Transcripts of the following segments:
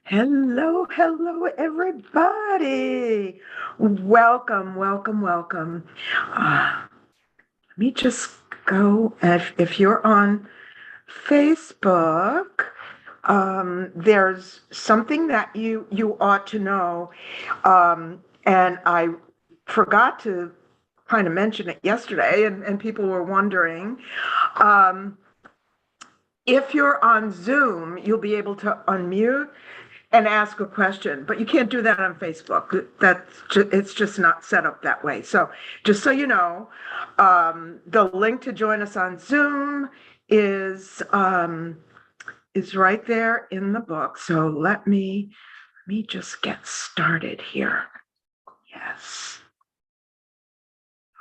Hello, hello, everybody. Welcome, welcome, welcome. Let me just go. If you're on Facebook, there's something that you ought to know, and I forgot to kind of mention it yesterday, and people were wondering. Um, if you're on Zoom, you'll be able to unmute and ask a question, but you can't do that on Facebook. It's just not set up that way. So just so you know, the link to join us on Zoom is right there in the book. So let me just get started here. Yes.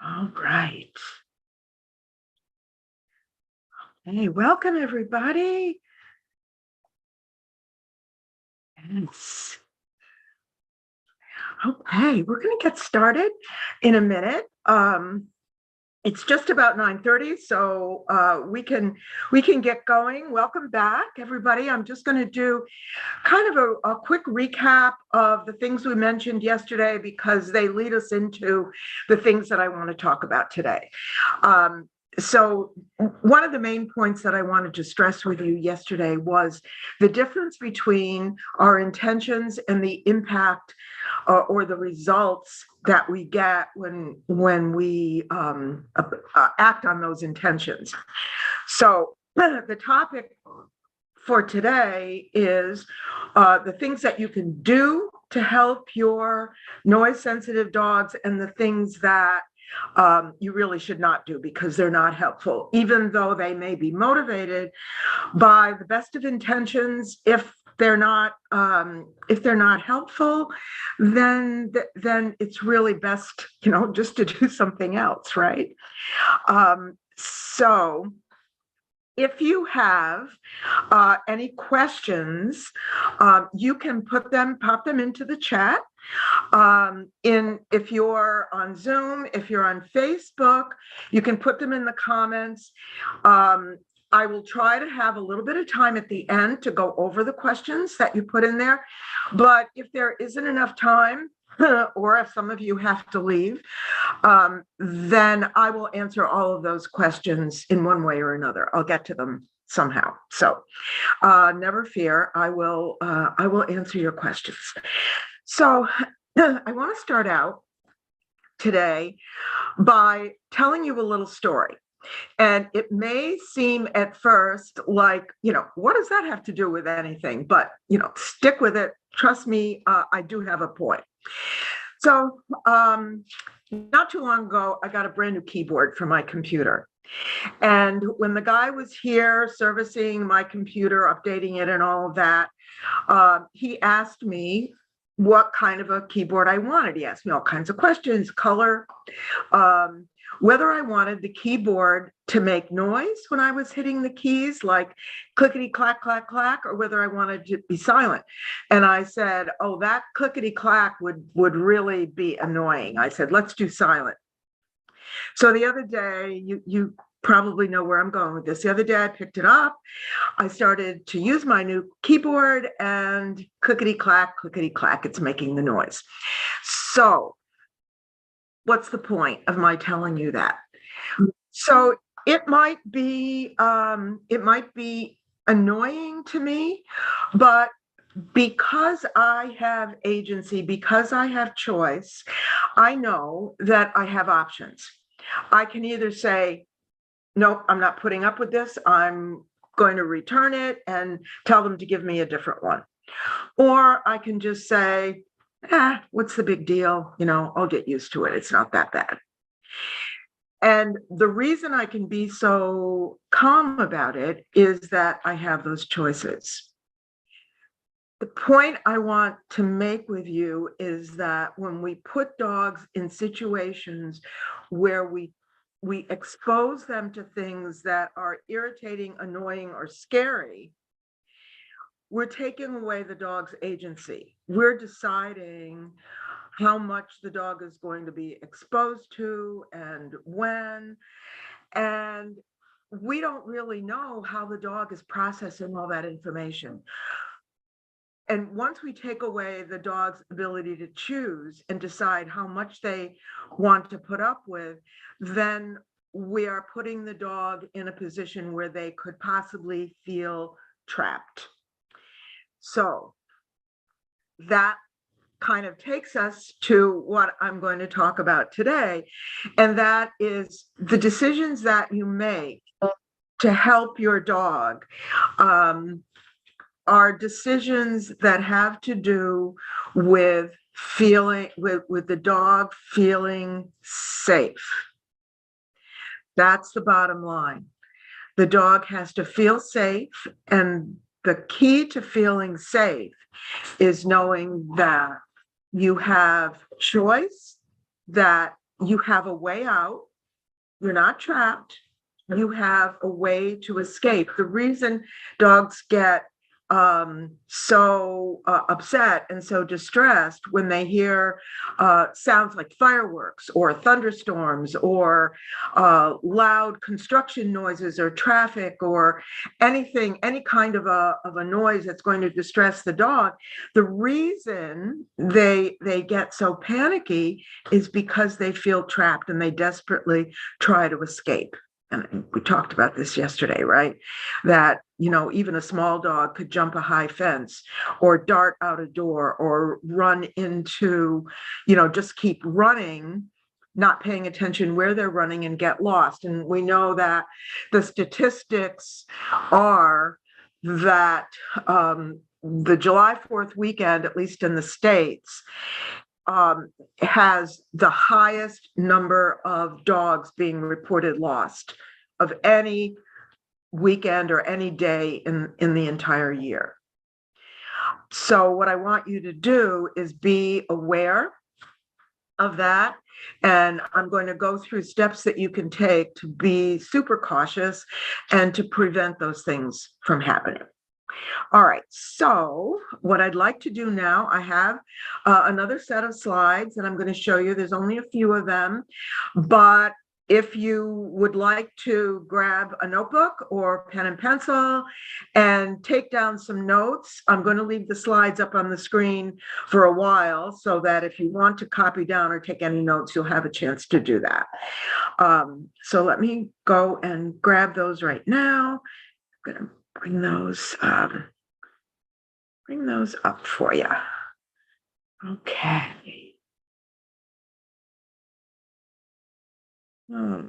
All right. Hey, welcome everybody. Yes. Okay, we're going to get started in a minute. It's just about 9:30, so we can get going. Welcome back, everybody. I'm just going to do kind of a quick recap of the things we mentioned yesterday because they lead us into the things that I want to talk about today. So one of the main points that I wanted to stress with you yesterday was the difference between our intentions and the impact or the results that we get when we act on those intentions. So the topic for today is the things that you can do to help your noise sensitive dogs and the things that you really should not do because they're not helpful, even though they may be motivated by the best of intentions. If they're not helpful, then it's really best, just to do something else, right? So if you have any questions, you can pop them into the chat. If you're on Zoom, if you're on Facebook, you can put them in the comments. I will try to have a little bit of time at the end to go over the questions that you put in there. But if there isn't enough time, or if some of you have to leave, then I will answer all of those questions in one way or another. I'll get to them somehow. So never fear, I will answer your questions. So I want to start out today by telling you a little story. And it may seem at first like, what does that have to do with anything? But, stick with it. Trust me, I do have a point. So not too long ago, I got a brand new keyboard for my computer. And when the guy was here servicing my computer, updating it and all of that, he asked me what kind of a keyboard I wanted. He asked me all kinds of questions, color, whether I wanted the keyboard to make noise when I was hitting the keys, like clickety clack, clack, clack, or whether I wanted to be silent. And I said, oh, that clickety clack would really be annoying. I said, let's do silent. So the other day, you probably know where I'm going with this. The other day I picked it up. I started to use my new keyboard and clickety clack, it's making the noise. So what's the point of my telling you that? So it might be annoying to me, but because I have agency, because I have choice, I know that I have options. I can either say, nope, I'm not putting up with this. I'm going to return it and tell them to give me a different one. Or I can just say, what's the big deal? I'll get used to it. It's not that bad. And the reason I can be so calm about it is that I have those choices. The point I want to make with you is that when we put dogs in situations where we expose them to things that are irritating, annoying, or scary, we're taking away the dog's agency. We're deciding how much the dog is going to be exposed to and when. And we don't really know how the dog is processing all that information. and once we take away the dog's ability to choose and decide how much they want to put up with, then we are putting the dog in a position where they could possibly feel trapped. So that kind of takes us to what I'm going to talk about today, and that is the decisions that you make to help your dog are decisions that have to do with with the dog feeling safe. That's the bottom line. The dog has to feel safe, and the key to feeling safe is knowing that you have choice, that you have a way out, you're not trapped, you have a way to escape. The reason dogs get so upset and so distressed when they hear sounds like fireworks or thunderstorms or loud construction noises or traffic or anything, any kind of a noise that's going to distress the dog, the reason they get so panicky is because they feel trapped and they desperately try to escape. And we talked about this yesterday, right? That, even a small dog could jump a high fence or dart out a door or run into, just keep running, not paying attention where they're running and get lost. And we know that the statistics are that the July 4th weekend, at least in the States, has the highest number of dogs being reported lost of any weekend or any day in the entire year. So what I want you to do is be aware of that. And I'm going to go through steps that you can take to be super cautious and to prevent those things from happening. All right, so what I'd like to do now, I have another set of slides that I'm going to show you. There's only a few of them, but if you would like to grab a notebook or pen and pencil and take down some notes, I'm going to leave the slides up on the screen for a while so that if you want to copy down or take any notes, you'll have a chance to do that. So let me go and grab those right now. I'm going to bring those up for you. Okay. All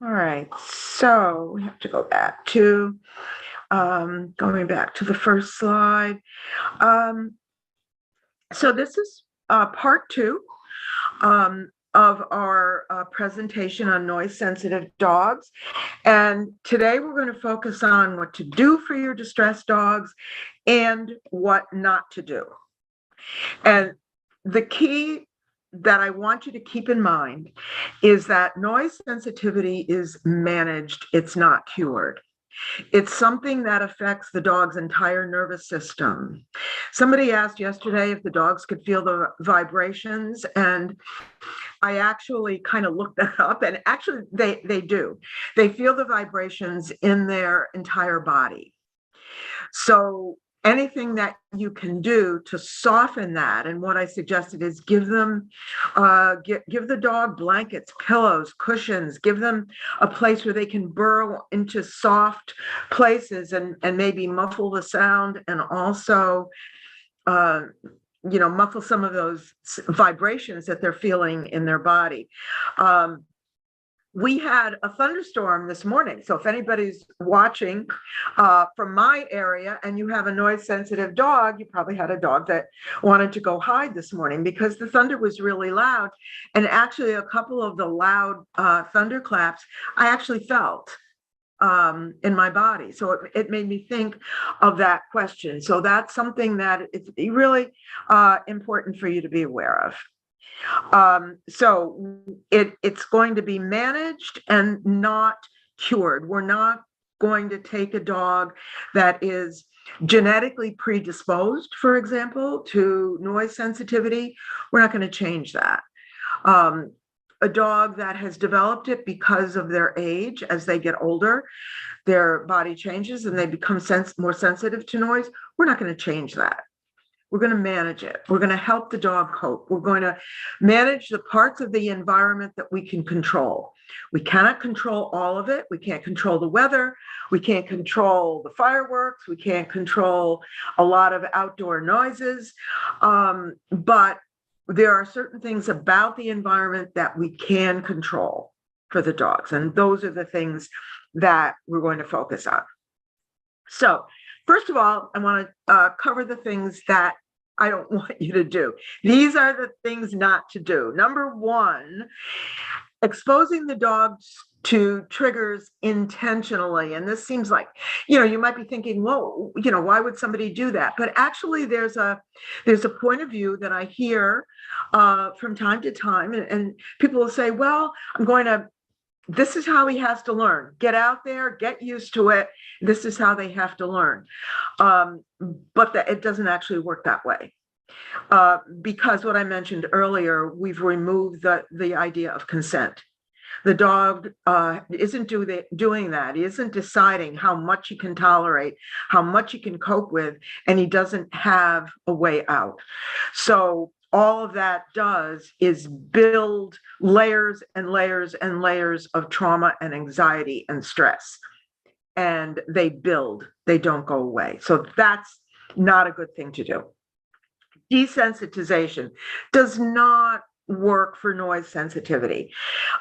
right, so we have to go back to going back to the first slide. So this is part 2 of our presentation on noise-sensitive dogs. And today we're going to focus on what to do for your distressed dogs and what not to do. And the key that I want you to keep in mind is that noise sensitivity is managed, it's not cured. It's something that affects the dog's entire nervous system. Somebody asked yesterday if the dogs could feel the vibrations, and I actually kind of looked that up, and actually they do. They feel the vibrations in their entire body. So anything that you can do to soften that, and what I suggested is give them, give the dog blankets, pillows, cushions, give them a place where they can burrow into soft places and maybe muffle the sound, and also muffle some of those vibrations that they're feeling in their body. We had a thunderstorm this morning. So if anybody's watching from my area and you have a noise sensitive dog, you probably had a dog that wanted to go hide this morning because the thunder was really loud. And actually a couple of the loud thunderclaps, I actually felt in my body. So it made me think of that question. So that's something that it's really important for you to be aware of. So it's going to be managed and not cured. We're not going to take a dog that is genetically predisposed, for example, to noise sensitivity. We're not going to change that. A dog that has developed it because of their age as they get older, their body changes and they become more sensitive to noise. We're not going to change that. We're going to manage it. We're going to help the dog cope. We're going to manage the parts of the environment that we can control. We cannot control all of it. We can't control the weather. We can't control the fireworks. We can't control a lot of outdoor noises. But there are certain things about the environment that we can control for the dogs. And those are the things that we're going to focus on. So first of all, I want to cover the things that I don't want you to do. These are the things not to do. Number one, exposing the dogs to triggers intentionally. And this seems like, you might be thinking, whoa, why would somebody do that? But actually there's a point of view that I hear from time to time, and people will say, well, this is how he has to learn. Get out there, get used to it. This is how they have to learn. But it doesn't actually work that way. Because what I mentioned earlier, we've removed the idea of consent. The dog isn't doing that. He isn't deciding how much he can tolerate, how much he can cope with, and he doesn't have a way out. So all of that does is build layers and layers and layers of trauma and anxiety and stress. And they build, they don't go away. So that's not a good thing to do. Desensitization does not work for noise sensitivity,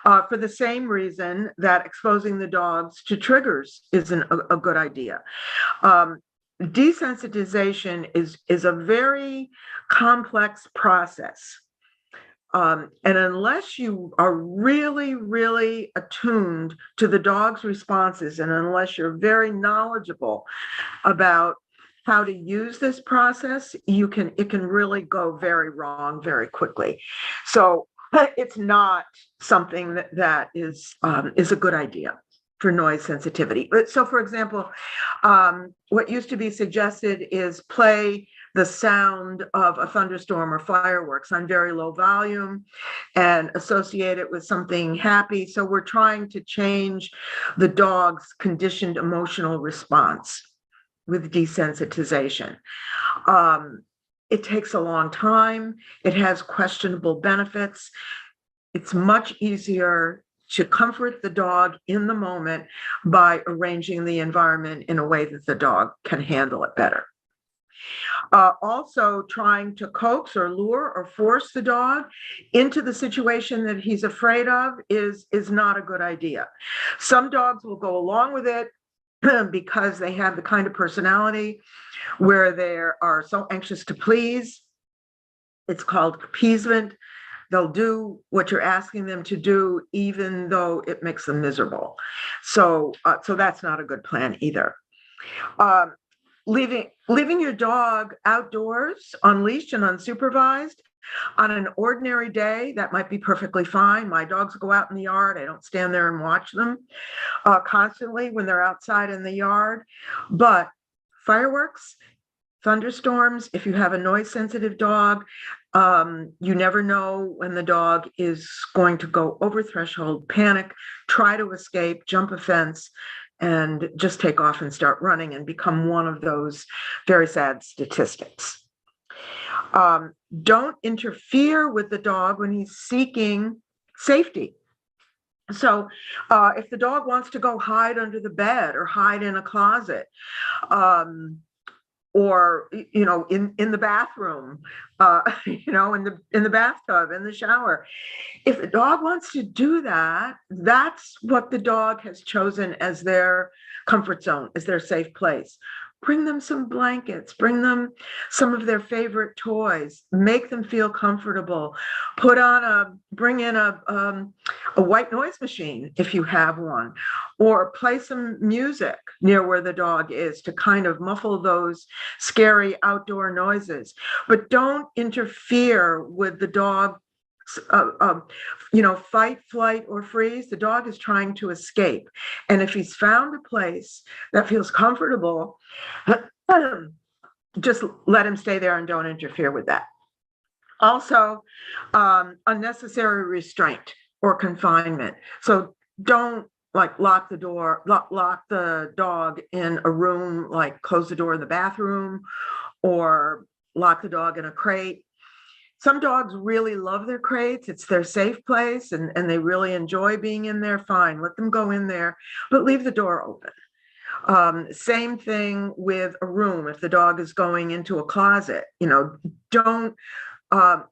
for the same reason that exposing the dogs to triggers isn't a good idea. Desensitization is a very complex process. And unless you are really, really attuned to the dog's responses, and unless you're very knowledgeable about how to use this process, it can really go very wrong very quickly. So it's not something that is a good idea for noise sensitivity. So for example, what used to be suggested is play the sound of a thunderstorm or fireworks on very low volume and associate it with something happy. So we're trying to change the dog's conditioned emotional response with desensitization. It takes a long time. It has questionable benefits. It's much easier to comfort the dog in the moment by arranging the environment in a way that the dog can handle it better. Also, trying to coax or lure or force the dog into the situation that he's afraid of is not a good idea. Some dogs will go along with it because they have the kind of personality where they are so anxious to please. It's called appeasement. They'll do what you're asking them to do, even though it makes them miserable. So that's not a good plan either. Leaving your dog outdoors, unleashed and unsupervised, on an ordinary day, that might be perfectly fine. My dogs go out in the yard. I don't stand there and watch them constantly when they're outside in the yard. But fireworks, thunderstorms, if you have a noise-sensitive dog, you never know when the dog is going to go over threshold, panic, try to escape, jump a fence, and just take off and start running and become one of those very sad statistics. Don't interfere with the dog when he's seeking safety. So if the dog wants to go hide under the bed or hide in a closet, or in the bathroom, in the bathtub, in the shower, if the dog wants to do that, that's what the dog has chosen as their comfort zone, as their safe place. Bring them some blankets, bring them some of their favorite toys, make them feel comfortable. Bring in a white noise machine if you have one, or play some music near where the dog is to kind of muffle those scary outdoor noises. But don't interfere with the dog. Fight, flight, or freeze. The dog is trying to escape. And if he's found a place that feels comfortable, just let him stay there and don't interfere with that. Also, unnecessary restraint or confinement. So don't like lock the door, lock the dog in a room, like close the door in the bathroom, or lock the dog in a crate. Some dogs really love their crates. It's their safe place, and they really enjoy being in there. Fine, let them go in there, but leave the door open. Same thing with a room. If the dog is going into a closet, don't uh,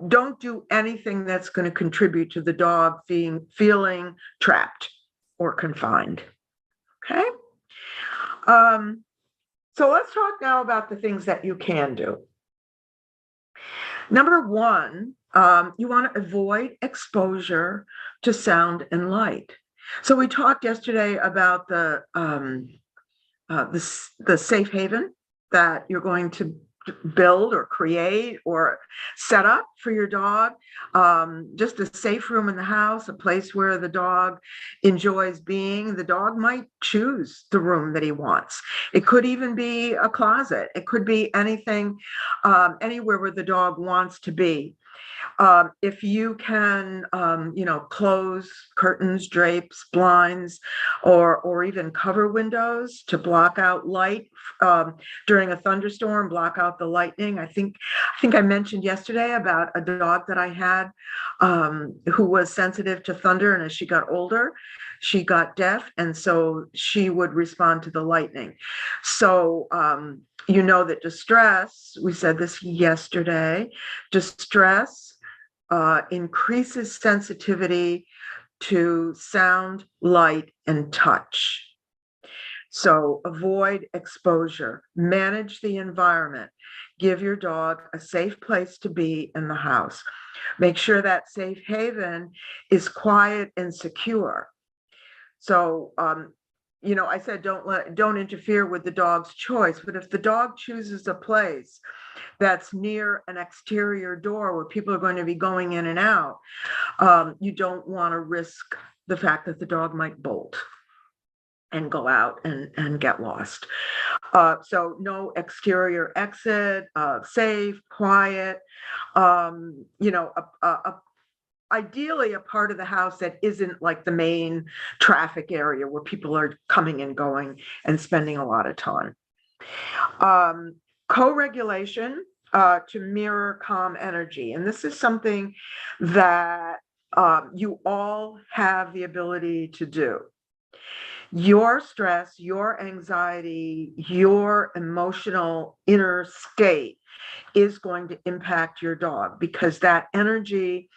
don't do anything that's going to contribute to the dog feeling trapped or confined. Okay. So let's talk now about the things that you can do. Number one, you want to avoid exposure to sound and light. So we talked yesterday about the safe haven that you're going to build or create or set up for your dog. Just a safe room in the house, a place where the dog enjoys being. The dog might choose the room that he wants. It could even be a closet. It could be anything, anywhere where the dog wants to be. If you can, close curtains, drapes, blinds, or even cover windows to block out light during a thunderstorm, block out the lightning. I think I mentioned yesterday about a dog that I had who was sensitive to thunder, and as she got older, she got deaf, and so she would respond to the lightning. So that distress, we said this yesterday, distress increases sensitivity to sound, light, and touch. So avoid exposure, manage the environment, give your dog a safe place to be in the house. Make sure that safe haven is quiet and secure. So, I said don't interfere with the dog's choice, but if the dog chooses a place that's near an exterior door where people are going to be going in and out, you don't want to risk the fact that the dog might bolt and go out and get lost. So no exterior exit, safe, quiet, ideally a part of the house that isn't like the main traffic area where people are coming and going and spending a lot of time. Co-regulation to mirror calm energy. And this is something that you all have the ability to do. Your stress, your anxiety, your emotional inner state is going to impact your dog, because that energy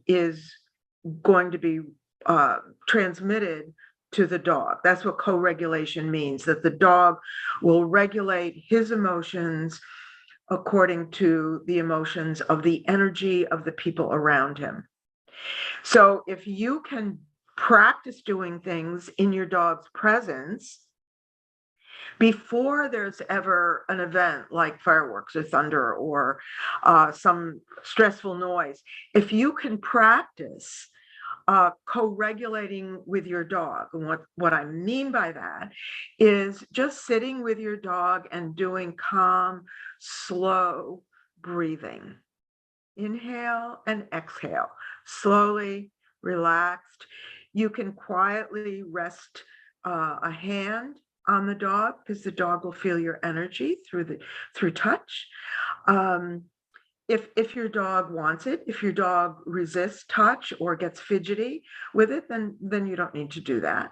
is going to be transmitted to the dog. That's what co-regulation means, that the dog will regulate his emotions according to the emotions of the energy of the people around him. So if you can practice doing things in your dog's presence before there's ever an event like fireworks or thunder or some stressful noise, if you can practice co-regulating with your dog. And what I mean by that is just sitting with your dog and doing calm, slow breathing. Inhale and exhale, slowly, relaxed. You can quietly rest a hand on the dog, because the dog will feel your energy through touch. If your dog wants it, if your dog resists touch or gets fidgety with it, then you don't need to do that.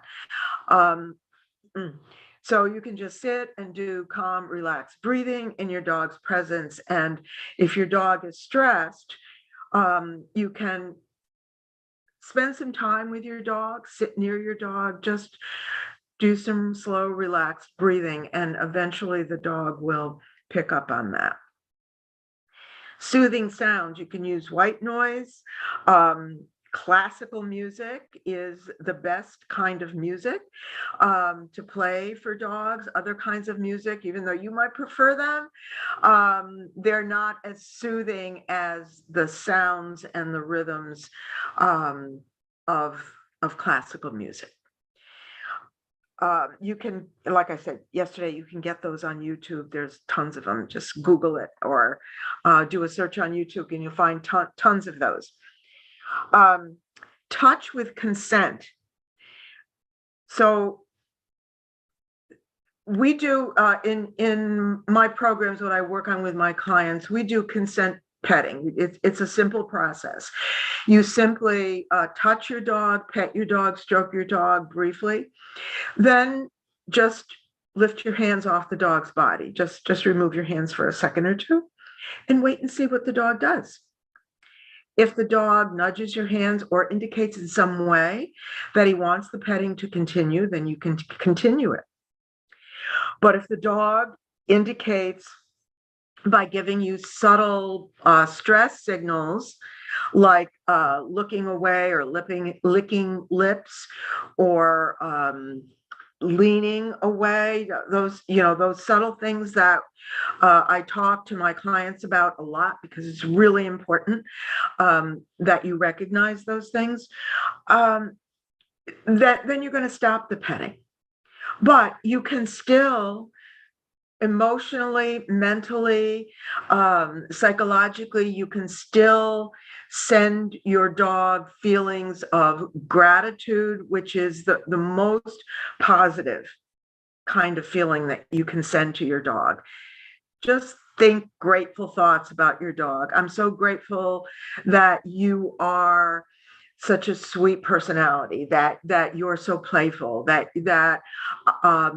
So you can just sit and do calm, relaxed breathing in your dog's presence. And if your dog is stressed, you can spend some time with your dog, sit near your dog, just do some slow, relaxed breathing, and eventually the dog will pick up on that. Soothing sounds, you can use white noise. Classical music is the best kind of music to play for dogs. Other kinds of music, even though you might prefer them, they're not as soothing as the sounds and the rhythms of classical music. You can, like I said yesterday, you can get those on YouTube. There's tons of them. Just Google it or do a search on YouTube and you'll find tons of those. Touch with consent So we do in my programs, what I work on with my clients, we do consent petting. It's a simple process. You simply touch your dog, pet your dog, stroke your dog briefly, then just lift your hands off the dog's body. Just remove your hands for a second or two and wait and see what the dog does. If the dog nudges your hands or indicates in some way that he wants the petting to continue, then you can continue it. But if the dog indicates by giving you subtle stress signals, like looking away or licking lips, or leaning away, those subtle things that I talk to my clients about a lot, because it's really important that you recognize those things, then you're going to stop the petting. But you can still emotionally, mentally, psychologically, you can still send your dog feelings of gratitude, which is the most positive kind of feeling that you can send to your dog. Just think grateful thoughts about your dog. I'm so grateful that you are such a sweet personality, that you're so playful, that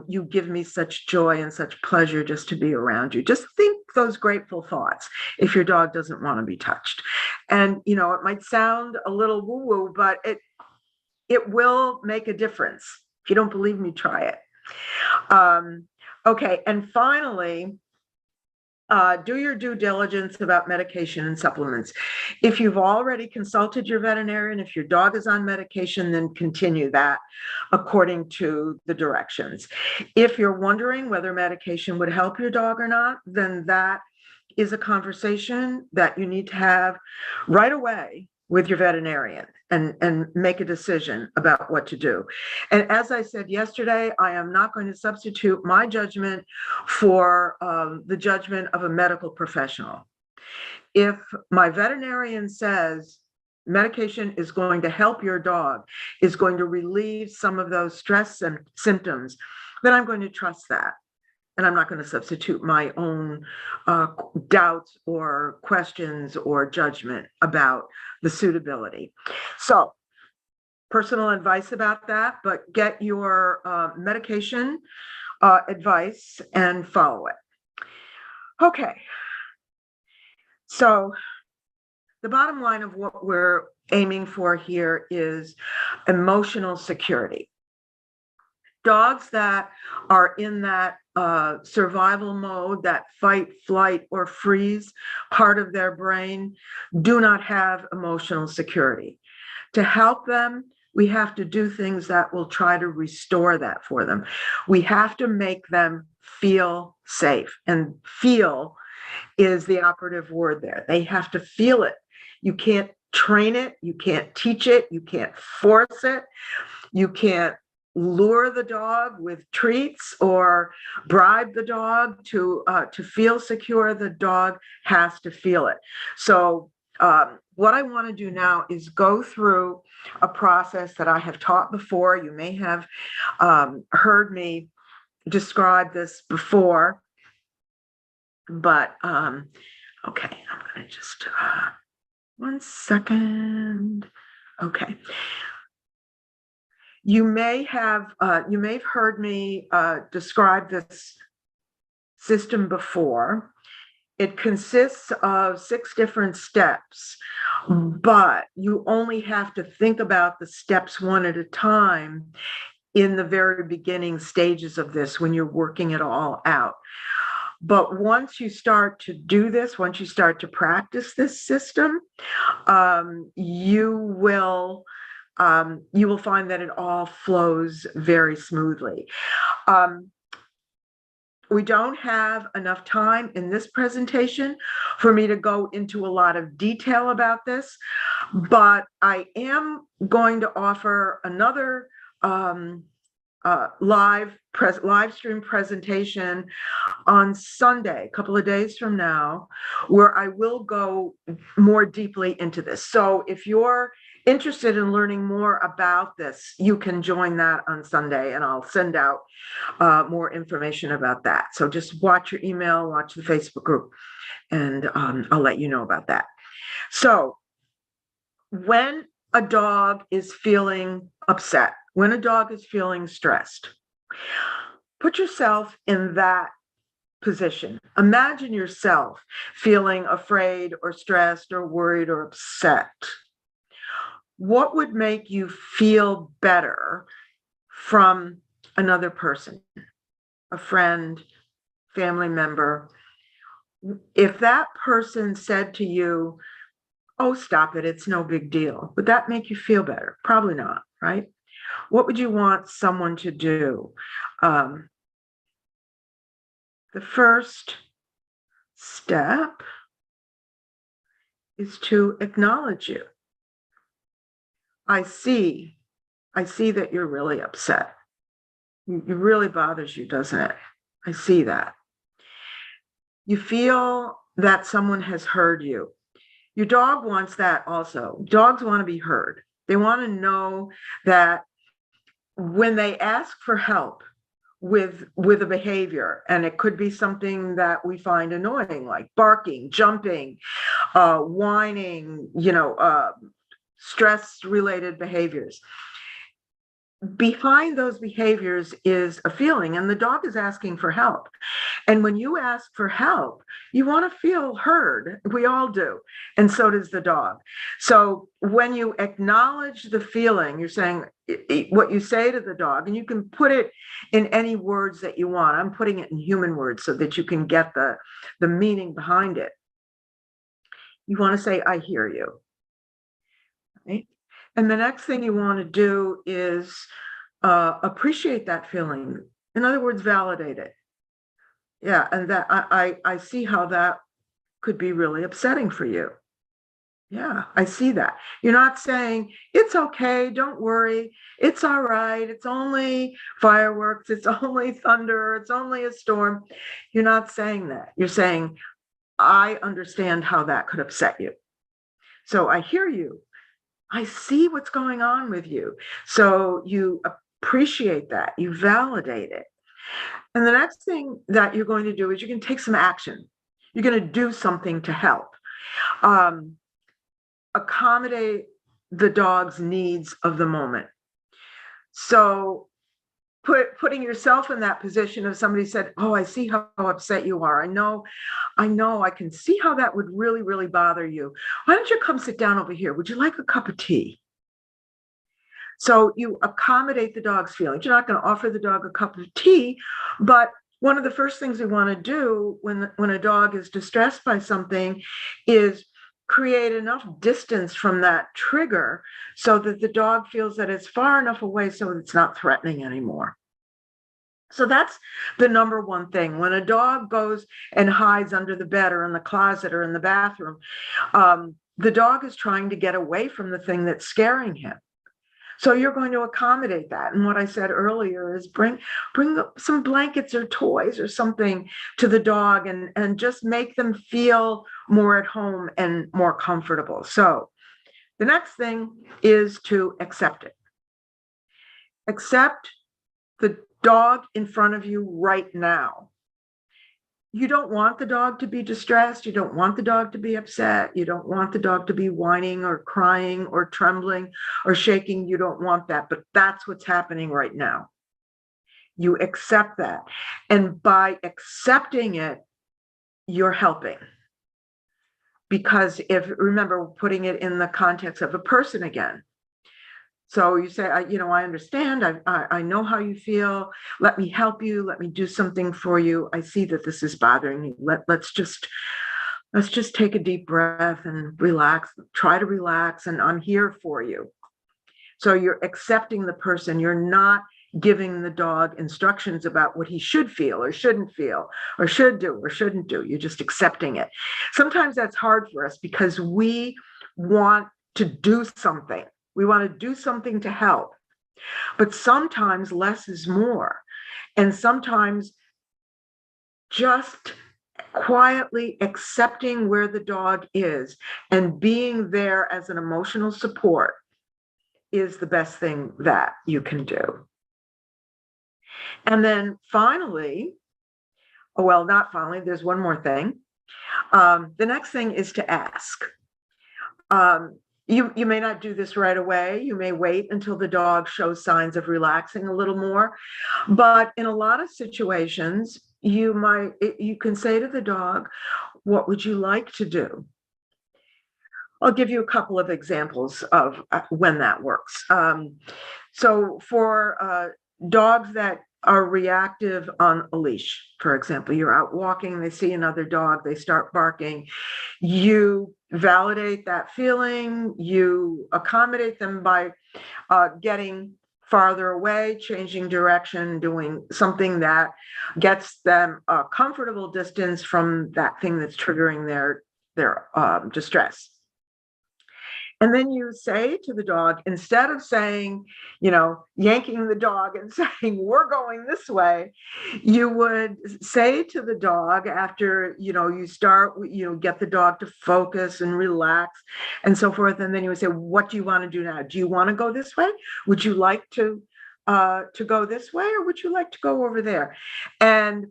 you give me such joy and such pleasure just to be around you. Just think those grateful thoughts if your dog doesn't want to be touched. And it might sound a little woo-woo, but it will make a difference. If you don't believe me, try it. Okay, and finally, do your due diligence about medication and supplements. If you've already consulted your veterinarian, if your dog is on medication, then continue that according to the directions. If you're wondering whether medication would help your dog or not, then that is a conversation that you need to have right away with your veterinarian and make a decision about what to do. And as I said yesterday, I am not going to substitute my judgment for the judgment of a medical professional. If my veterinarian says medication is going to help your dog, is going to relieve some of those stress symptoms, then I'm going to trust that. And I'm not going to substitute my own doubts or questions or judgment about the suitability. So, personal advice about that, but get your medication advice and follow it. Okay. So, the bottom line of what we're aiming for here is emotional security. Dogs that are in that survival mode, that fight, flight, or freeze part of their brain, do not have emotional security. To help them, we have to do things that will try to restore that for them. We have to make them feel safe, and feel is the operative word there. They have to feel it. You can't train it, you can't teach it, you can't force it, you can't lure the dog with treats or bribe the dog to feel secure. The dog has to feel it. So what I want to do now is go through a process that I have taught before. You may have heard me describe this before, but okay, I'm going to just 1 second. Okay. You may have heard me describe this system before. It consists of 6 different steps, but you only have to think about the steps one at a time in the very beginning stages of this when you're working it all out. But once you start to do this, once you start to practice this system, you will find that it all flows very smoothly. We don't have enough time in this presentation for me to go into a lot of detail about this, but I am going to offer another live stream presentation on Sunday, a couple of days from now, where I will go more deeply into this. So if you're interested in learning more about this, you can join that on Sunday, and I'll send out more information about that. So just watch your email, watch the Facebook group, and I'll let you know about that. So when a dog is feeling upset, when a dog is feeling stressed, put yourself in that position. Imagine yourself feeling afraid or stressed or worried or upset. What would make you feel better from another person, a friend, family member? If that person said to you, "Oh, stop it, it's no big deal," would that make you feel better? Probably not, right? What would you want someone to do? Um, the first step is to acknowledge you. I see that you're really upset. It really bothers you, doesn't it? I see that. You feel that someone has heard you. Your dog wants that also. Dogs want to be heard. They want to know that when they ask for help with a behavior, and it could be something that we find annoying, like barking, jumping, whining, stress related behaviors. Behind those behaviors is a feeling, and the dog is asking for help. And when you ask for help, you want to feel heard. We all do. And so does the dog. So when you acknowledge the feeling, you're saying what you say to the dog, and you can put it in any words that you want. I'm putting it in human words so that you can get the meaning behind it. You want to say, "I hear you." Right? And the next thing you want to do is appreciate that feeling. In other words, validate it. Yeah, and that I see how that could be really upsetting for you. Yeah, I see that. You're not saying, "It's okay, don't worry, it's all right, it's only fireworks, it's only thunder, it's only a storm." You're not saying that. You're saying, "I understand how that could upset you. So I hear you. I see what's going on with you." So you appreciate that, you validate it. And the next thing that you're going to do is you're going to take some action. You're going to do something to help. Um, Accommodate the dog's needs of the moment. So putting yourself in that position of somebody said, "Oh, I see how upset you are. I can see how that would really, really bother you. Why don't you come sit down over here? Would you like a cup of tea?" So you accommodate the dog's feelings. You're not going to offer the dog a cup of tea, but one of the first things we want to do when a dog is distressed by something is create enough distance from that trigger so that the dog feels that it's far enough away so it's not threatening anymore. So that's the number one thing. When a dog goes and hides under the bed or in the closet or in the bathroom, the dog is trying to get away from the thing that's scaring him. So you're going to accommodate that. And what I said earlier is bring some blankets or toys or something to the dog and just make them feel more at home and more comfortable. So the next thing is to accept it. Accept the dog in front of you right now. You don't want the dog to be distressed. You don't want the dog to be upset. You don't want the dog to be whining or crying or trembling or shaking. You don't want that, but that's what's happening right now. You accept that. And by accepting it, you're helping. Because remember, putting it in the context of a person again. So you say, I understand. I know how you feel. Let me help you. Let me do something for you. I see that this is bothering you. Let's just take a deep breath and relax. Try to relax, and I'm here for you. So you're accepting the person. You're not giving the dog instructions about what he should feel or shouldn't feel or should do or shouldn't do. You're just accepting it. Sometimes that's hard for us because we want to do something. We want to do something to help. But sometimes less is more. And sometimes just quietly accepting where the dog is and being there as an emotional support is the best thing that you can do. And then finally, well, not finally, there's one more thing. The next thing is to ask. You may not do this right away. You may wait until the dog shows signs of relaxing a little more. But in a lot of situations, you can say to the dog, what would you like to do? I'll give you a couple of examples of when that works. So for dogs that are reactive on a leash, for example, you're out walking, they see another dog, they start barking. You validate that feeling, you accommodate them by getting farther away, changing direction, doing something that gets them a comfortable distance from that thing that's triggering their distress. And then you say to the dog, instead of saying, yanking the dog and saying, we're going this way, you would say to the dog after, you start, get the dog to focus and relax and so forth. And then you would say, what do you want to do now? Do you want to go this way? Would you like to go this way, or would you like to go over there? And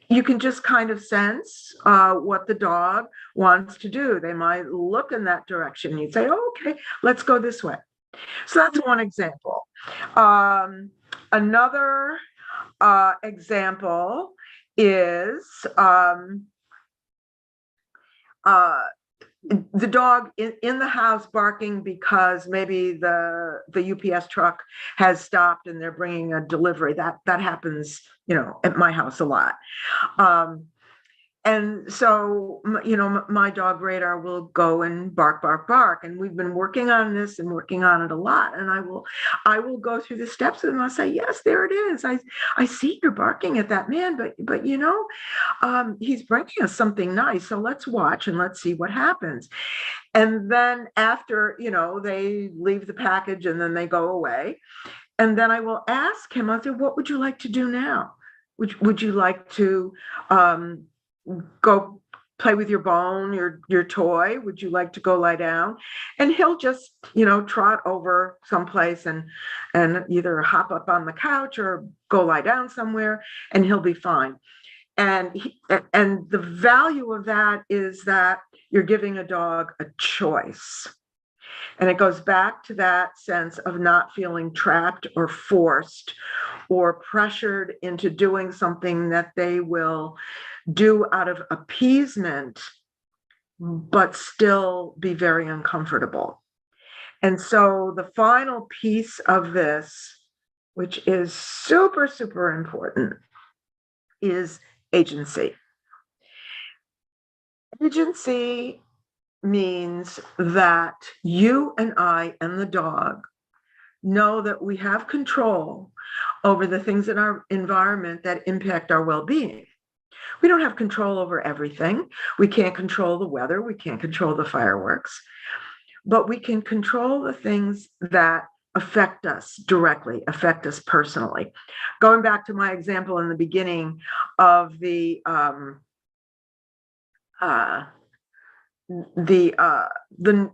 you can just kind of sense what the dog wants to do. They might look in that direction. You'd say, oh, okay, let's go this way. So that's one example. Another example is the dog in the house barking because maybe the UPS truck has stopped and they're bringing a delivery. That happens, at my house a lot. And so, my dog Radar will go and bark, bark, bark. And we've been working on this and working on it a lot. And I will go through the steps and I'll say, yes, there it is. I see you're barking at that man, but he's bringing us something nice. So let's watch and let's see what happens. And then after, they leave the package and then they go away. And then I will ask him, I'll say, what would you like to do now? Would you like to, go play with your bone, your toy? Would you like to go lie down? And he'll just, trot over someplace and either hop up on the couch or go lie down somewhere, and he'll be fine. And the value of that is that you're giving a dog a choice. And it goes back to that sense of not feeling trapped or forced or pressured into doing something that they will do out of appeasement, but still be very uncomfortable. And so the final piece of this, which is super, super important, is agency. Agency means that you and I and the dog know that we have control over the things in our environment that impact our well-being. We don't have control over everything. We can't control the weather. We can't control the fireworks, but we can control the things that affect us directly, affect us personally. Going back to my example in the beginning of the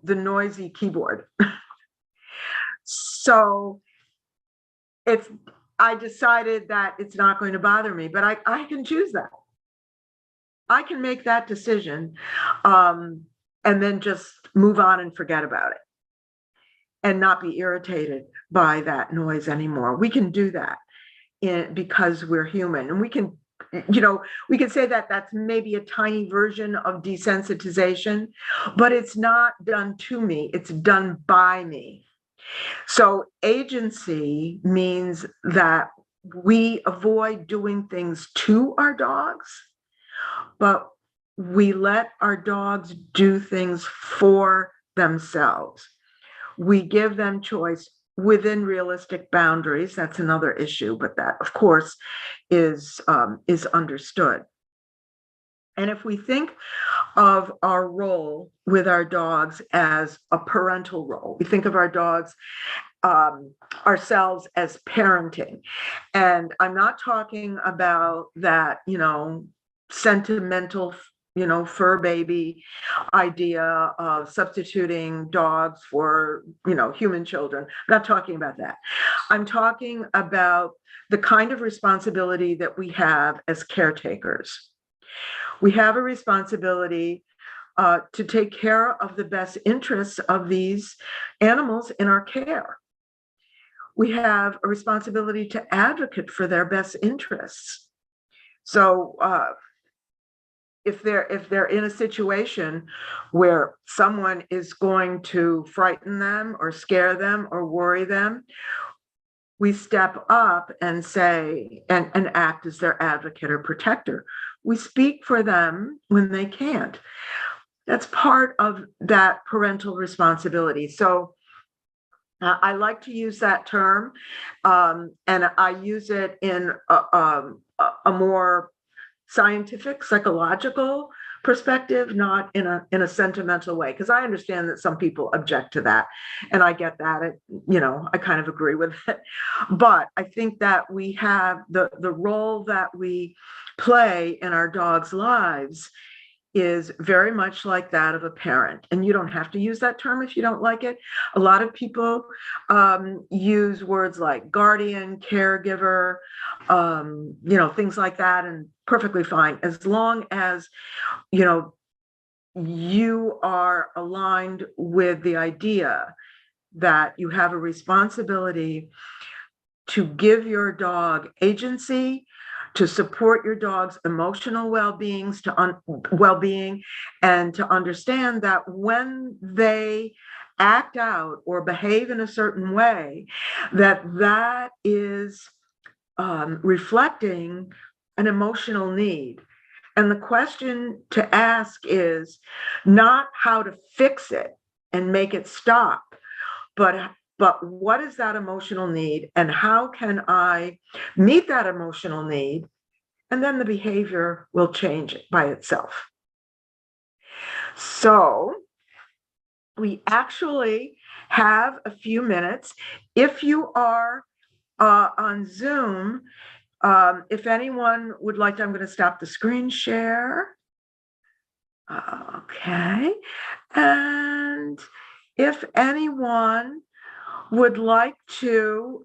noisy keyboard. So I decided that it's not going to bother me, but I can choose that. I can make that decision and then just move on and forget about it and not be irritated by that noise anymore. We can do that because we're human, and we can say that that's maybe a tiny version of desensitization, but it's not done to me, it's done by me. So agency means that we avoid doing things to our dogs, but we let our dogs do things for themselves. We give them choice within realistic boundaries. That's another issue, but that, of course, is understood. And if we think of our role with our dogs as a parental role, we think of our dogs ourselves as parenting. And I'm not talking about that, sentimental, fur baby idea of substituting dogs for, human children. I'm not talking about that. I'm talking about the kind of responsibility that we have as caretakers. We have a responsibility to take care of the best interests of these animals in our care. We have a responsibility to advocate for their best interests. So if they're in a situation where someone is going to frighten them or scare them or worry them, we step up and say, and act as their advocate or protector. We speak for them when they can't. That's part of that parental responsibility. So I like to use that term, and I use it in a more scientific, psychological perspective, not in a sentimental way, because I understand that some people object to that, and I get that. I kind of agree with it, but I think that we have the role that we play in our dogs' lives is very much like that of a parent. And you don't have to use that term if you don't like it. A lot of people use words like guardian, caregiver, things like that, and perfectly fine, as long as, you are aligned with the idea that you have a responsibility to give your dog agency, to support your dog's emotional well-being, and to understand that when they act out or behave in a certain way, that is reflecting an emotional need. And the question to ask is not how to fix it and make it stop, but what is that emotional need, and how can I meet that emotional need? And then the behavior will change by itself. So we actually have a few minutes. If you are on Zoom, if anyone would like to, I'm going to stop the screen share. Okay. And if anyone would like to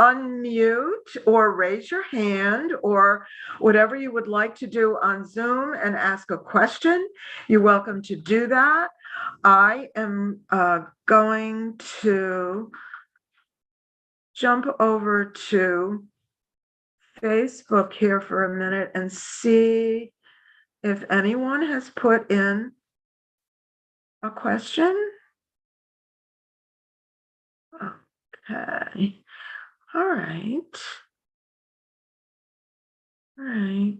unmute or raise your hand or whatever you would like to do on Zoom and ask a question, you're welcome to do that. I am going to jump over to Facebook here for a minute and see if anyone has put in a question. Okay. All right. All right.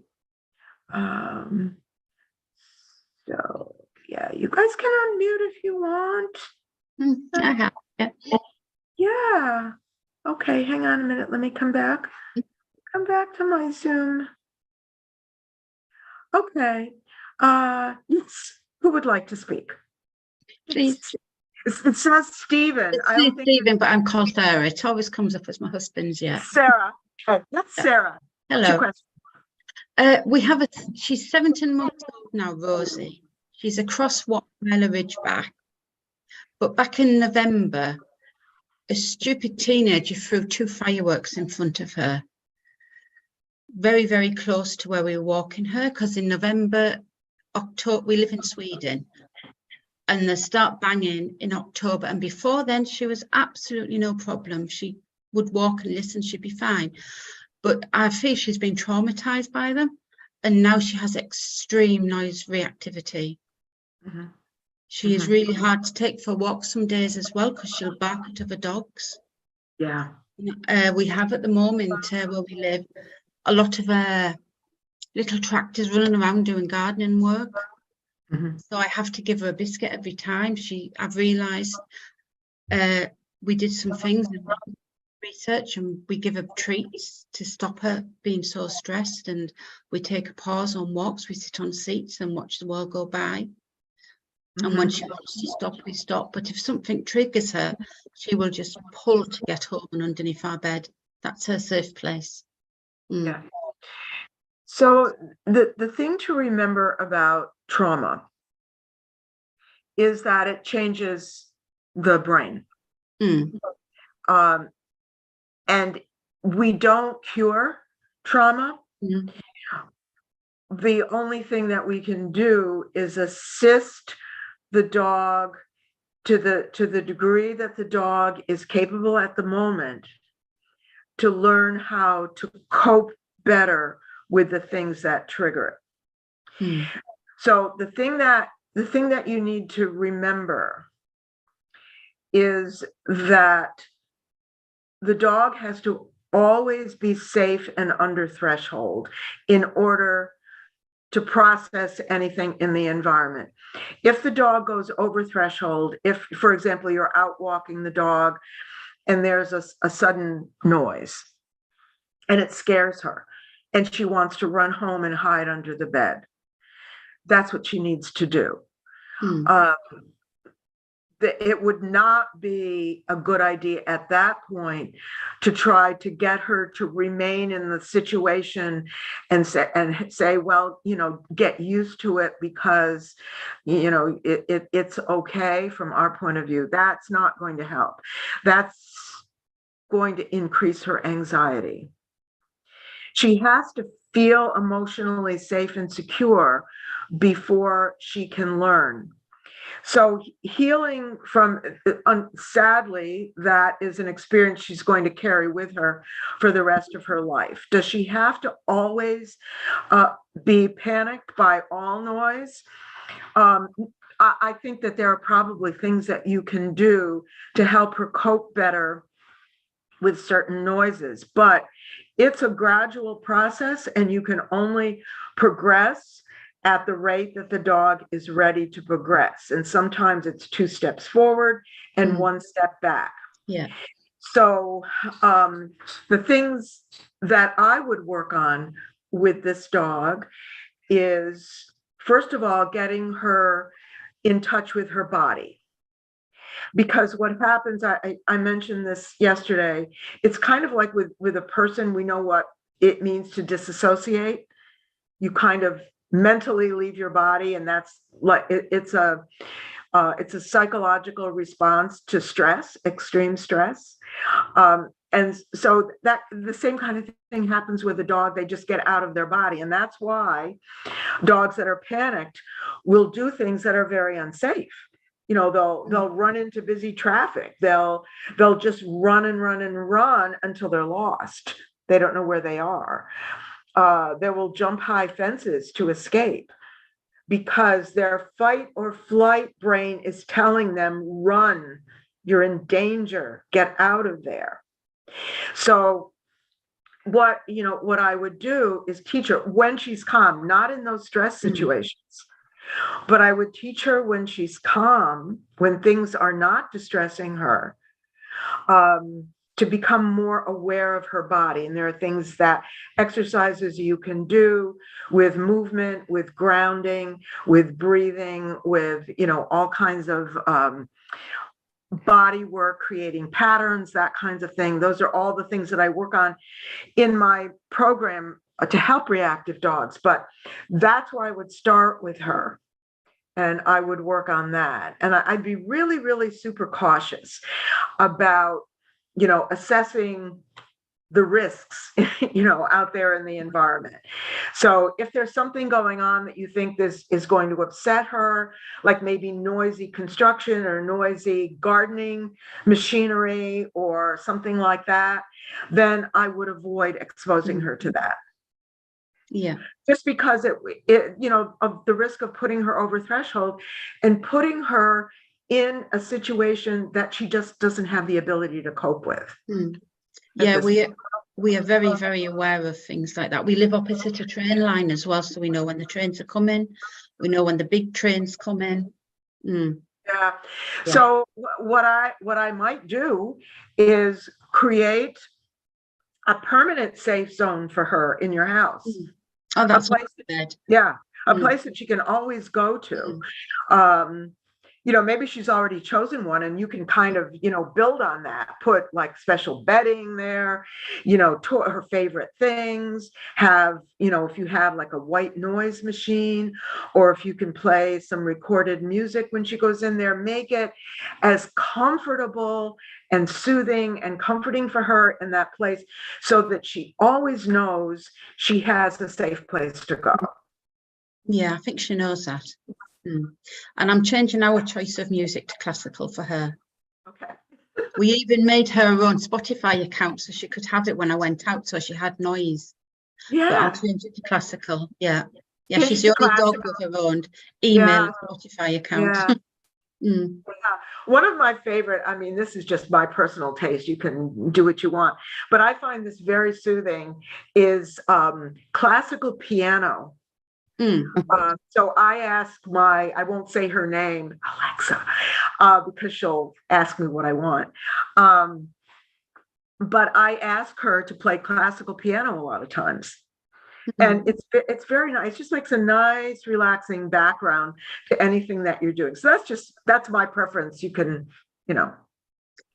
So yeah, you guys can unmute if you want. I have. Yeah. Yeah. Okay, hang on a minute. Let me come back. Come back to my Zoom. Okay. Yes. Who would like to speak? Please. It says Stephen. I don't think Stephen, but I'm called Sarah. It always comes up as my husband's. Yeah. Sarah. Okay, that's Sarah. Hello. We have she's 17 months old now, Rosie. She's a cross Rottweiler Ridgeback. But back in November, a stupid teenager threw 2 fireworks in front of her. Very, very close to where we were walking her, because in November, October, we live in Sweden, and they start banging in October. And before then, she was absolutely no problem. She would walk and listen, she'd be fine. But I feel she's been traumatized by them, and now she has extreme noise reactivity. Mm-hmm. She is really hard to take for walks some days as well, because she'll bark at other dogs. Yeah. We have at the moment where we live a lot of little tractors running around doing gardening work. Mm-hmm. So I have to give her a biscuit every time. I've realised we did some things in research, and we give her treats to stop her being so stressed, and we take a pause on walks. We sit on seats and watch the world go by. Mm-hmm. And when she wants to stop, we stop. But if something triggers her, she will just pull to get home and underneath our bed. That's her safe place. Yeah. So the thing to remember about trauma is that it changes the brain. Mm, Um, and we don't cure trauma. mm, The only thing that we can do is assist the dog to the degree that the dog is capable at the moment to learn how to cope better with the things that trigger it. mm, So the thing that you need to remember is that the dog has to always be safe and under threshold in order to process anything in the environment. If the dog goes over threshold, if, for example, you're out walking the dog and there's a sudden noise and it scares her and she wants to run home and hide under the bed, that's what she needs to do. mm, Uh, it would not be a good idea at that point to try to get her to remain in the situation and say, well, get used to it because, it's okay from our point of view. That's not going to help. That's going to increase her anxiety. She has to feel emotionally safe and secure before she can learn. So healing from, sadly, that is an experience she's going to carry with her for the rest of her life. Does she have to always be panicked by all noise? I think that there are probably things that you can do to help her cope better with certain noises, but it's a gradual process and you can only progress at the rate that the dog is ready to progress. And sometimes it's 2 steps forward and 1 step back. yeah. So the things that I would work on with this dog is, first of all, getting her in touch with her body. Because what happens, I mentioned this yesterday, it's kind of like with a person, we know what it means to disassociate. You kind of mentally leave your body, and that's like it's a psychological response to stress, extreme stress. And so that the same kind of thing happens with a dog. They just get out of their body. And that's why dogs that are panicked will do things that are very unsafe. They'll run into busy traffic. They'll just run and run and run until they're lost. They don't know where they are. They will jump high fences to escape because their fight or flight brain is telling them, run, you're in danger, get out of there. So what I would do is teach her when she's calm, not in those stress situations, but I would teach her when she's calm, when things are not distressing her, to become more aware of her body. And there are things that exercises you can do with movement, with grounding, with breathing, with, all kinds of body work, creating patterns, that kinds of thing. Those are all the things that I work on in my program to help reactive dogs. But that's where I would start with her. And I would work on that. And I'd be really, really super cautious about, assessing the risks, out there in the environment. So if there's something going on that you think this is going to upset her, like maybe noisy construction or noisy gardening machinery or something like that, then I would avoid exposing her to that. Yeah. Just because of the risk of putting her over threshold and putting her in a situation that she just doesn't have the ability to cope with. Yeah, we are very, very aware of things like that. We live opposite a train line as well, so we know when the trains are coming. We know when the big trains come in. Yeah. So what I might do is create a permanent safe zone for her in your house. Oh, that's a place good. Yeah, a place that she can always go to. you know, maybe she's already chosen one and you can kind of, you know, build on that, put like special bedding there, you know, her favorite things, have, you know, if you have like a white noise machine, or if you can play some recorded music when she goes in there, make it as comfortable and soothing and comforting for her in that place so that she always knows she has a safe place to go. Yeah, I think she knows that. And I'm changing our choice of music to classical for her. Okay. We even made her own Spotify account so she could have it when I went out, so she had noise. Yeah. But I'll change it to classical. Yeah. Yeah, Change she's to the only dog classical. with her own email Yeah. Spotify account. Yeah. Yeah. One of my favorite, I mean, this is just my personal taste. You can do what you want, but I find this very soothing, is classical piano. So I asked I won't say her name, Alexa, because she'll ask me what I want. But I ask her to play classical piano a lot of times. And it's very nice. It just makes a nice, relaxing background to anything that you're doing. So that's my preference. You can, you know.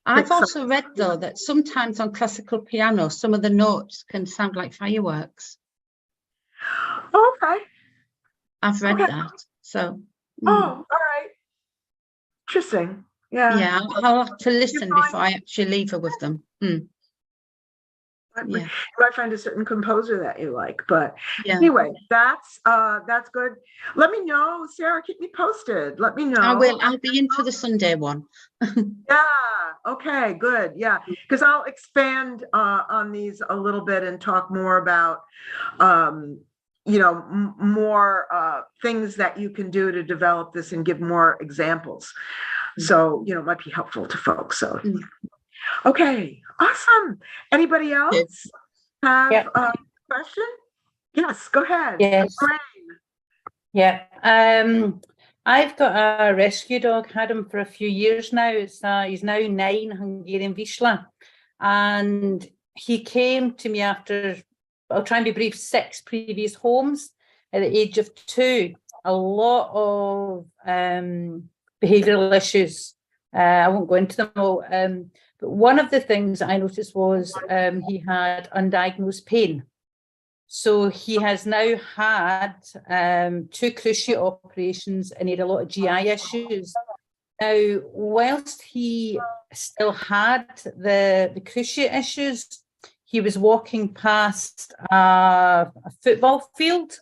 I've also read, though, that sometimes on classical piano, some of the notes can sound like fireworks. Okay. I've read that. So. Oh, all right. Interesting. Yeah. Yeah, I'll have to listen before I actually leave her with them. Yeah. You might find a certain composer that you like, but yeah. Anyway, that's good. Let me know, Sarah. Keep me posted. Let me know. I will. I'll be in for the Sunday one. Yeah. Okay. Good. Yeah, because I'll expand on these a little bit and talk more about, you know, more things that you can do to develop this and give more examples. So, you know, it might be helpful to folks. So. Okay, awesome. Anybody else have a question? Yes, go ahead. Yes. Yeah. I've got a rescue dog, had him for a few years now. He's now 9, Hungarian Vizsla. And he came to me after, I'll try and be brief, 6 previous homes at the age of 2. A lot of behavioural issues. I won't go into them all. But one of the things I noticed was he had undiagnosed pain. So he has now had 2 cruciate operations and he had a lot of GI issues. Now, whilst he still had the cruciate issues, he was walking past a football field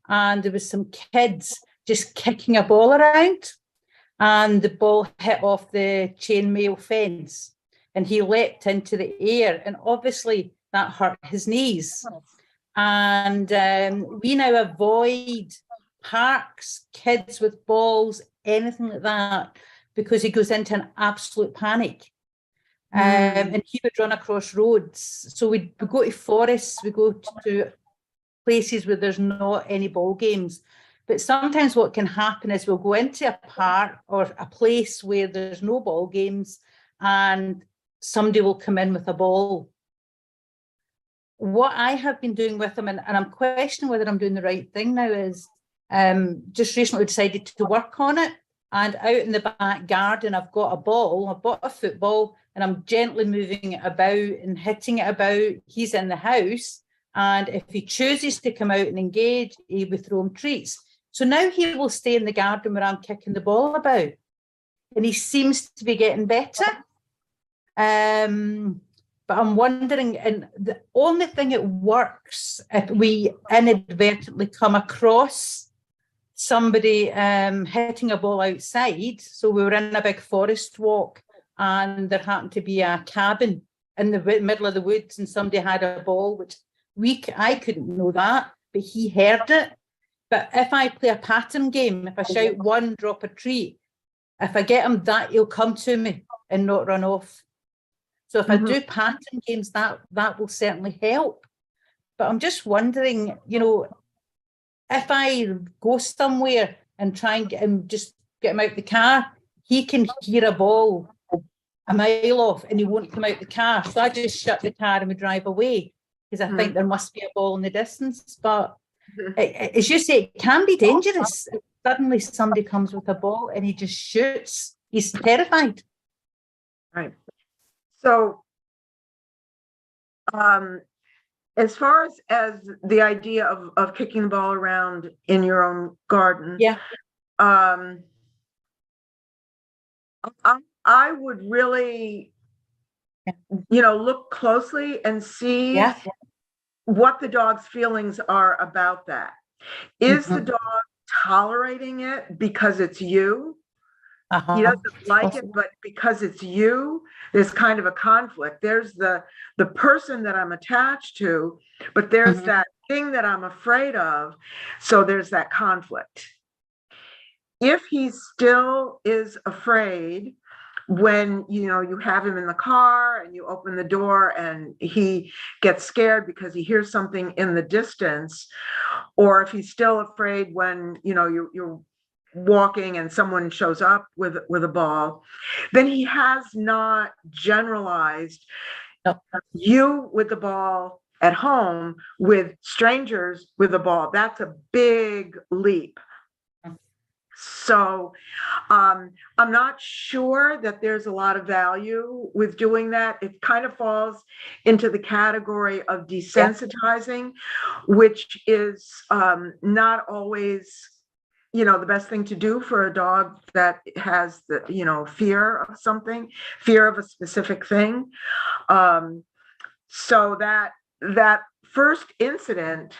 and there was some kids just kicking a ball around and the ball hit off the chainmail fence. And he leapt into the air, and obviously that hurt his knees. And we now avoid parks, kids with balls, anything like that, because he goes into an absolute panic. And he would run across roads. So we go to forests, we go to places where there's not any ball games. But sometimes what can happen is we'll go into a park or a place where there's no ball games and somebody will come in with a ball. What I have been doing with them, and I'm questioning whether I'm doing the right thing now, is just recently decided to work on it. And out in the back garden, I've got a ball, I bought a football, and I'm gently moving it about and hitting it about. He's in the house, and if he chooses to come out and engage, he will throw him treats. So now he will stay in the garden where I'm kicking the ball about. And he seems to be getting better. But I'm wondering, and the only thing it works if we inadvertently come across somebody hitting a ball outside. So we were in a big forest walk and there happened to be a cabin in the middle of the woods and somebody had a ball, which I couldn't know that, but he heard it. But if I play a pattern game, if I shout 1, drop a treat, if I get him that, he'll come to me and not run off. So if I do pattern games, that will certainly help. But I'm just wondering, you know, if I go somewhere and try and get him out the car, he can hear a ball a mile off and he won't come out the car. So I just shut the car and we drive away because I think there must be a ball in the distance. But as you say, it can be dangerous. suddenly somebody comes with a ball and he just shoots. He's terrified. Right. So, as far as the idea of kicking the ball around in your own garden, Yeah. I would really, look closely and see Yeah. what the dog's feelings are about that. Is the Mhm. dog tolerating it because it's you? He Uh-huh. doesn't like it, but because it's you, there's kind of a conflict. There's the person that I'm attached to, but there's Mhm. that thing that I'm afraid of. So there's that conflict. If he still is afraid when you have him in the car and you open the door and he gets scared because he hears something in the distance, or if he's still afraid when you're walking and someone shows up with a ball, then he has not generalized No. you with the ball at home with strangers with a ball. That's a big leap. So I'm not sure that there's a lot of value with doing that. It kind of falls into the category of desensitizing, which is not always the best thing to do for a dog that has the fear of something, fear of a specific thing. So that first incident,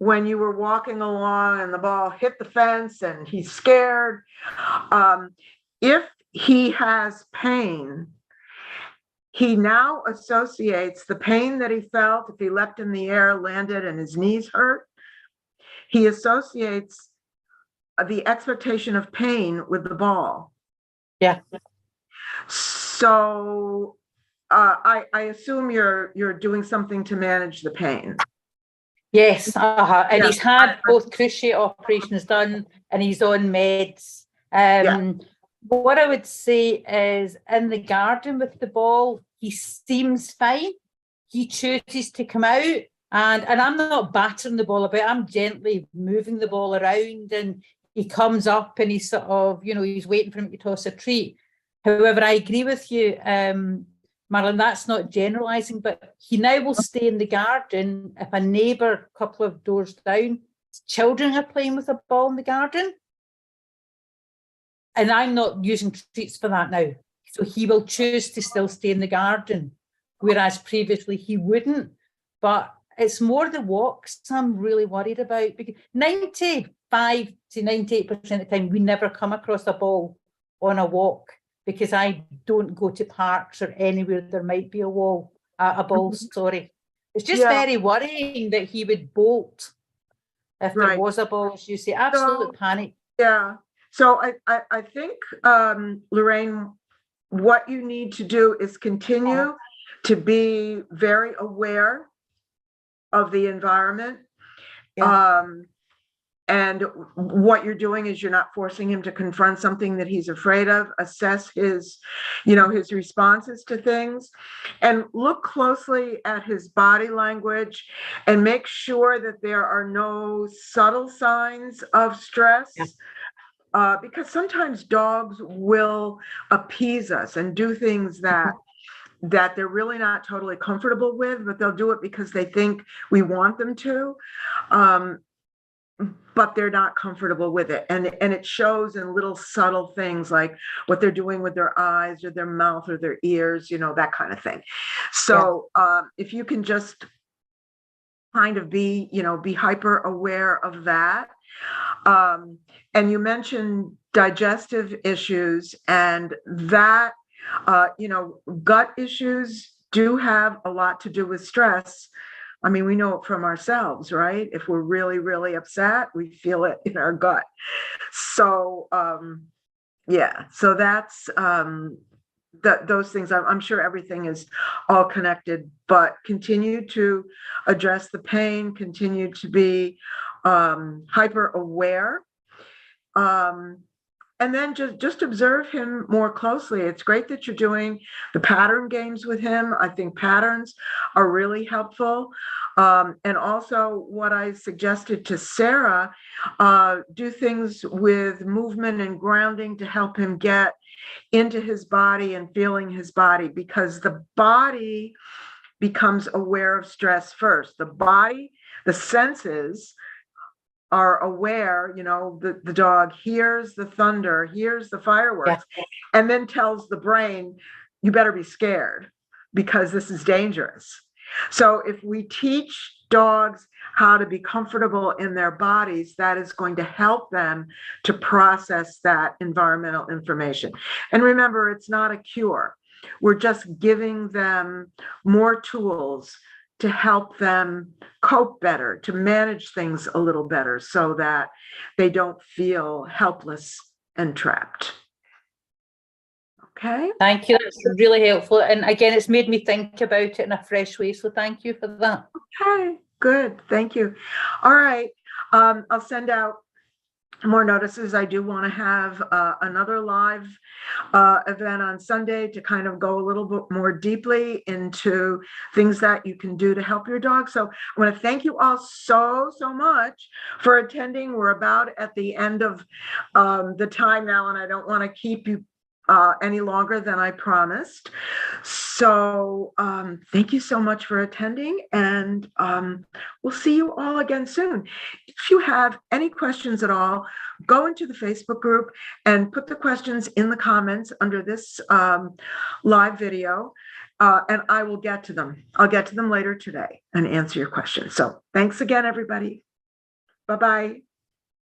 when you were walking along and the ball hit the fence and he's scared, if he has pain, he now associates the pain that he felt if he leapt in the air, landed, and his knees hurt. He associates the expectation of pain with the ball. Yeah. So I assume you're doing something to manage the pain. Yes, and Yeah. he's had both cruciate operations done and he's on meds. What I would say is, in the garden with the ball, he seems fine. He chooses to come out, and I'm not battering the ball about, I'm gently moving the ball around, and he comes up and he's sort of, he's waiting for him to toss a treat. However, I agree with you, Marilyn, that's not generalising, but he now will stay in the garden if a neighbour a couple of doors down, children are playing with a ball in the garden. And I'm not using treats for that now. So he will choose to still stay in the garden, whereas previously he wouldn't. But it's more the walks I'm really worried about, because 95 to 98% of the time, we never come across a ball on a walk, because I don't go to parks or anywhere there might be a ball, sorry. It's just very worrying that he would bolt if there was a ball, as you say, absolute panic. Yeah. So I think, Lorraine, what you need to do is continue to be very aware of the environment. And what you're doing is you're not forcing him to confront something that he's afraid of. Assess his responses to things, and look closely at his body language, and make sure that there are no subtle signs of stress. Because sometimes dogs will appease us and do things that they're really not totally comfortable with, but they'll do it because they think we want them to. But they're not comfortable with it. And it shows in little subtle things, like what they're doing with their eyes or their mouth or their ears, that kind of thing. So if you can just kind of be hyper aware of that. And you mentioned digestive issues, and that, gut issues do have a lot to do with stress. I mean, we know it from ourselves, right? If we're really, really upset, we feel it in our gut. So, so that's those things. I'm sure everything is all connected, but continue to address the pain, continue to be hyper aware. and then just observe him more closely. It's great that you're doing the pattern games with him. I think patterns are really helpful. And also what I suggested to Sarah, do things with movement and grounding to help him get into his body and feeling his body, because the body becomes aware of stress first. The body, the senses are aware, the dog hears the thunder, hears the fireworks, and then tells the brain, you better be scared because this is dangerous. So if we teach dogs how to be comfortable in their bodies, that is going to help them to process that environmental information. And remember, it's not a cure. We're just giving them more tools to help them cope better, to manage things a little better so that they don't feel helpless and trapped. Okay. Thank you. That's really helpful. And again, it's made me think about it in a fresh way. So thank you for that. Okay, good. Thank you. All right. I'll send out more notices. I do want to have another live event on Sunday to kind of go a little bit more deeply into things that you can do to help your dog. So I want to thank you all so much for attending. We're about at the end of the time now, and I don't want to keep you any longer than I promised. So thank you so much for attending, and we'll see you all again soon. If you have any questions at all, go into the Facebook group and put the questions in the comments under this live video, and I will get to them. I'll get to them later today and answer your questions. So thanks again, everybody. Bye-bye.